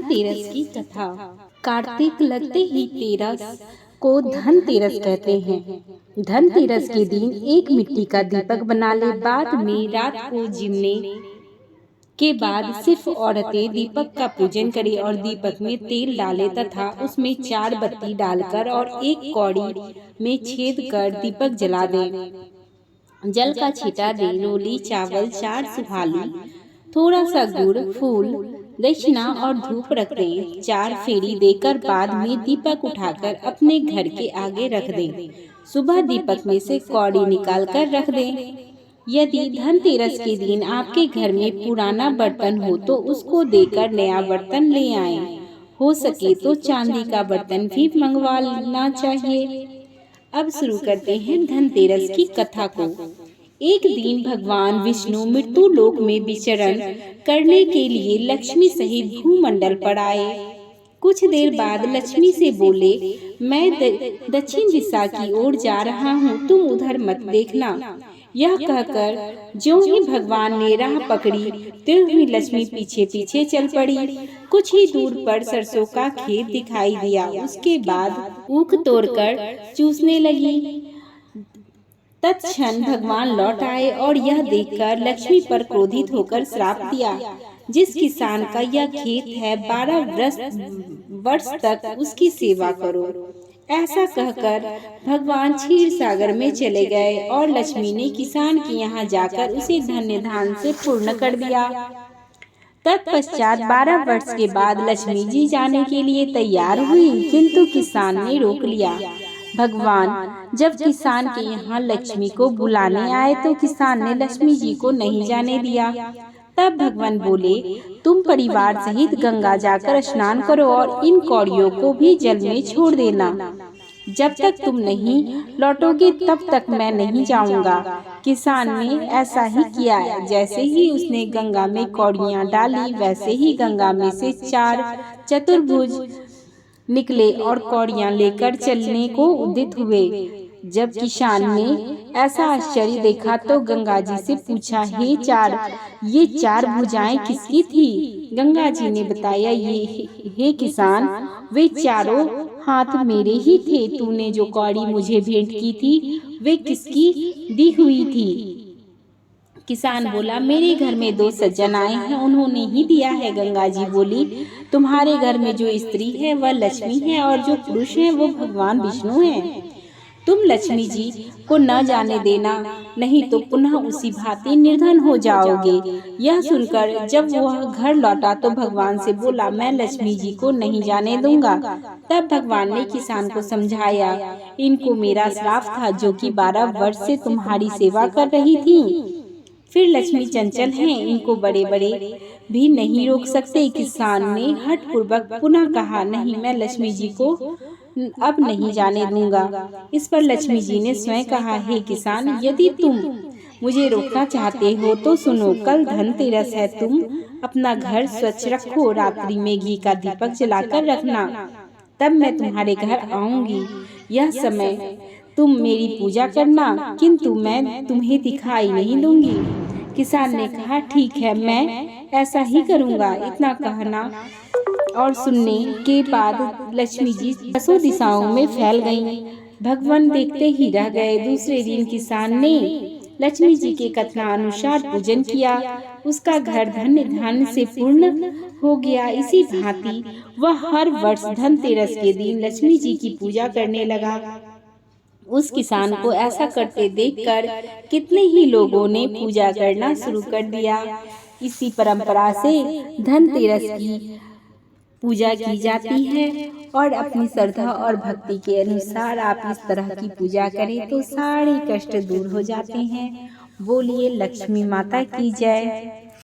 धनतेरस की कथा। कार्तिक लगते ही तेरस को धनतेरस कहते हैं। धनतेरस के दिन एक मिट्टी का दीपक बना ले। बाद में रात को जिमने के बाद सिर्फ औरतें दीपक का पूजन करें और दीपक में तेल डालें तथा उसमें 4 बत्ती डालकर और एक कौड़ी में छेद कर दीपक जला दें। जल का छींटा दें। रोली, चावल, 4 सुहाली, थोड़ा सा गुड़, फूल, दक्षिणा और धूप रख दें। 4 फेरी देकर बाद में दीपक उठाकर अपने घर के आगे रख दें। सुबह दीपक में से कौड़ी निकाल कर रख दें। यदि धनतेरस के दिन आपके घर में पुराना बर्तन हो तो उसको देकर नया बर्तन ले आएं। हो सके तो चांदी का बर्तन भी मंगवाना चाहिए। अब शुरू करते हैं धनतेरस की कथा को। एक दिन भगवान विष्णु मृत्यु लोक में विचरण करने के लिए लक्ष्मी सहित भूमंडल पर आए। कुछ देर बाद लक्ष्मी से बोले, मैं दक्षिण दिशा की ओर जा रहा हूँ, तुम उधर मत देखना। यह कहकर जो ही भगवान ने राह पकड़ी त्यों ही लक्ष्मी पीछे पीछे चल पड़ी। कुछ ही दूर पर सरसों का खेत दिखाई दिया। उसके बाद ऊख तोड़कर चूसने लगी। तत्क्षण भगवान लौट आए और यह देखकर लक्ष्मी पर क्रोधित होकर श्राप दिया, जिस किसान का यह खेत है 12 वर्ष तक उसकी सेवा करो। ऐसा कहकर भगवान क्षीर सागर में चले गए और लक्ष्मी ने किसान के यहाँ जाकर उसे धन्य धान से पूर्ण कर दिया। तत्पश्चात 12 वर्ष के बाद लक्ष्मी जी जाने के लिए तैयार हुई, किंतु किसान ने रोक लिया। भगवान जब किसान के यहाँ लक्ष्मी को बुलाने आए तो किसान ने लक्ष्मी जी को नहीं जाने दिया। तब भगवान बोले, तुम परिवार सहित गंगा जाकर स्नान करो और इन कौड़ियों को भी जल में छोड़ देना। जब तक तुम नहीं लौटोगे तब तक मैं नहीं जाऊंगा। किसान ने ऐसा ही किया। जैसे ही उसने गंगा में कौड़ियां डाली वैसे ही गंगा में से 4 चतुर्भुज निकले और कौड़ियां लेकर चलने को उद्यत हुए। जब किसान ने ऐसा आश्चर्य देखा तो गंगा जी से पूछा, ये 4 भुजाएं किसकी थी? गंगा जी ने बताया, हे किसान, वे चारों हाथ मेरे ही थे। तूने जो कौड़ी मुझे भेंट की थी वे किसकी दी हुई थी? किसान बोला, मेरे घर में 2 सज्जन आए हैं, उन्होंने ही दिया है। गंगा जी बोली, तुम्हारे घर में जो स्त्री है वह लक्ष्मी है और जो पुरुष है वो भगवान विष्णु है। तुम लक्ष्मी जी को न जाने देना, नहीं तो पुनः उसी भांति निर्धन हो जाओगे। यह सुनकर जब वह घर लौटा तो भगवान से बोला, मैं लक्ष्मी जी को नहीं जाने दूंगा। तब भगवान ने किसान को समझाया, इनको मेरा श्राप था जो कि 12 वर्ष से तुम्हारी सेवा कर रही थी। फिर लक्ष्मी चंचल हैं, इनको बड़े बड़े भी नहीं रोक सकते। किसान ने हठ पूर्वक पुनः कहा, नहीं, मैं लक्ष्मी जी को अब नहीं जाने दूंगा। इस पर लक्ष्मी जी ने स्वयं कहा, हे किसान, यदि तुम मुझे रोकना चाहते हो तो सुनो, कल धनतेरस है, तुम अपना घर स्वच्छ रखो। रात्रि में घी का दीपक जलाकर रखना, तब मैं तुम्हारे घर आऊंगी। यह समय तुम मेरी पूजा करना, किंतु मैं तुम्हें दिखाई नहीं दूंगी। किसान ने कहा, ठीक है, मैं ऐसा ही करूंगा। इतना कहना और सुनने के बाद लक्ष्मी जी 10 दिशाओं में फैल गईं। भगवान देखते ही रह गए। दूसरे दिन किसान ने लक्ष्मी जी के कथनानुसार पूजन किया। उसका घर धन्य धान्य से पूर्ण हो गया। इसी भांति वह हर वर्ष धनतेरस के दिन लक्ष्मी जी की पूजा करने लगा। उस किसान को ऐसा करते देखकर कितने ही लोगों ने पूजा करना शुरू कर दिया। इसी परंपरा से धनतेरस की पूजा की जाती है और अपनी श्रद्धा और भक्ति के अनुसार आप इस तरह की पूजा करें तो सारे कष्ट दूर हो जाते हैं। बोलिए लक्ष्मी माता की जय।